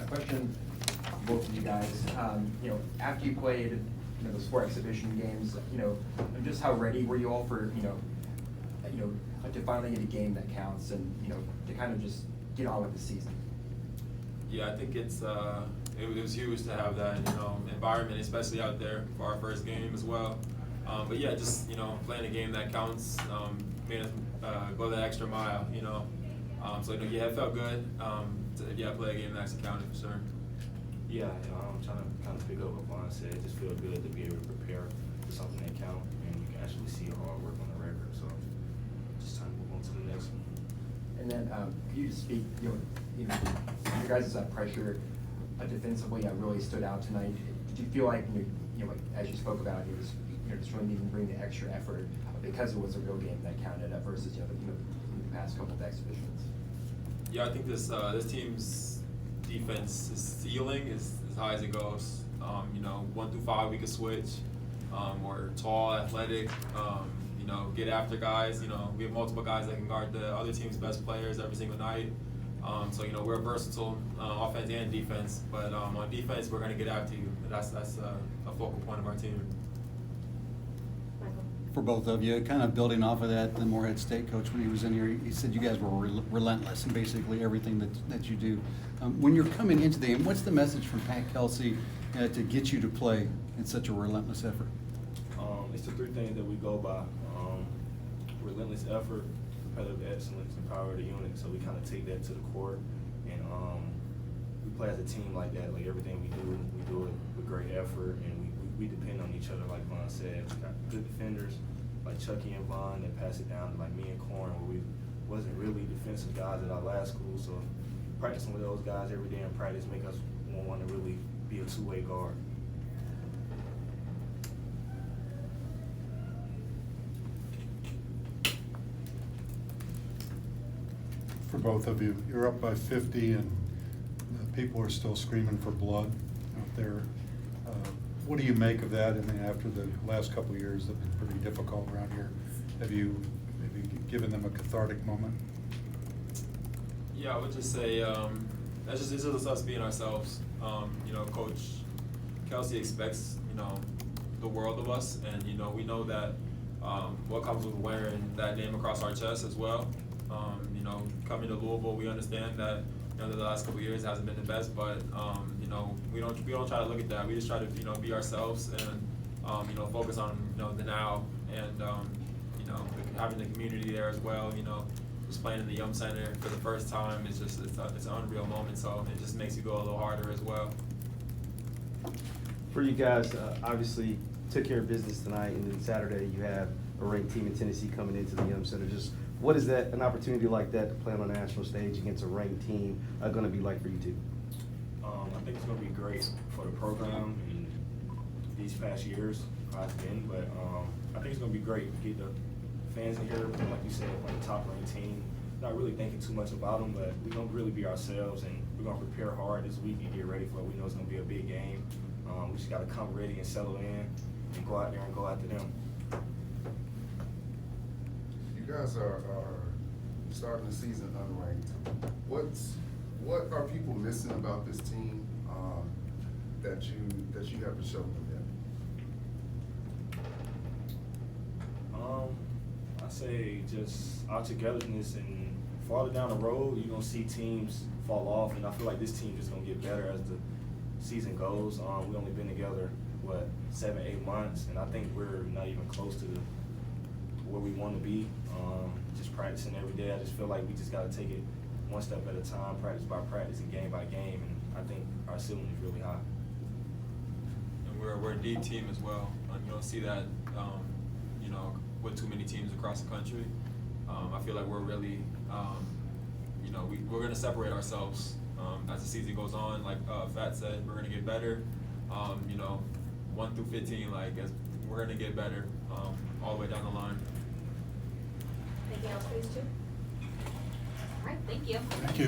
Question for both of you guys. After you played, those 4 exhibition games, and just how ready were you all for, to finally get a game that counts and, to kind of just get on with the season? Yeah, I think it was huge to have that, environment, especially out there for our first game as well. But yeah, just, playing a game that counts, made us go that extra mile, So, yeah, it felt good to play a game that actually counted for sure. Yeah, I'm trying to kind of pick up what Vaughn said. It just feels good to be able to prepare for something that counts, and you can actually see your hard work on the record. So just trying to move on to the next one. And then could you just speak, your guys' pressure defensively really stood out tonight. Did you feel like, as you spoke about, it was, just really needing to bring the extra effort because it was a real game that counted versus, the past couple of exhibitions? Yeah, I think this team's defense ceiling is as high as it goes. 1 through 5 we could switch. We're tall, athletic. Get after guys. We have multiple guys that can guard the other team's best players every single night. So we're versatile offense and defense. But on defense, we're going to get after you. That's a focal point of our team. For both of you, kind of building off of that, the Morehead State coach, when he was in here, he said you guys were relentless in basically everything that you do. When you're coming into the game, what's the message from Pat Kelsey to get you to play in such a relentless effort? It's the 3 things that we go by. Relentless effort, competitive excellence, and power of the unit. So we kind of take that to the court, and we play as a team like that. Like everything we do it with great effort, and we depend on each other, like Vaughn said. We got good defenders like Chucky and Vaughn that pass it down to like me and Corn, where we wasn't really defensive guys at our last school. So practicing with those guys every day in practice make us want to really be a 2-way guard. For both of you, you're up by 50 and people are still screaming for blood out there. What do you make of that? After the last couple of years that have been pretty difficult around here, have you maybe given them a cathartic moment? Yeah, I would just say it's just us being ourselves. Coach Kelsey expects the world of us, and we know that what comes with wearing that name across our chest as well. Coming to Louisville, we understand that the last couple of years hasn't been the best, but we don't try to look at that. We just try to be ourselves and focus on the now and having the community there as well. Just playing in the Yum Center for the first time it's an unreal moment. So it just makes you go a little harder as well. For you guys, obviously took care of business tonight, and then Saturday you have a ranked team in Tennessee coming into the Yum Center. Just what is that, an opportunity like that to play on a national stage against a ranked team, going to be like for you two? I think it's going to be great for the program in these past years, I've been, but I think it's going to be great to get the fans in here, like you said, like a top-ranked team. Not really thinking too much about them, but we're going to really be ourselves, and we're going to prepare hard this week and get ready for it. We know it's going to be a big game. We just got to come ready and settle in and go out there and go after them. You guys are starting the season unranked. What are people missing about this team that you haven't shown them yet? I say just our togetherness, and farther down the road, you're gonna see teams fall off, and I feel like this team is gonna get better as the season goes. We've only been together 7-8 months, and I think we're not even close to where we want to be. Just practicing every day. I just feel like we just got to take it one step at a time, practice by practice and game by game, and I think our ceiling is really high. And we're a deep team as well. You don't see that with too many teams across the country. I feel like we're really we're going to separate ourselves as the season goes on. Like Fat said, we're going to get better. 1 through 15, we're going to get better all the way down the line. Anything else for these two? All right, thank you. Thank you.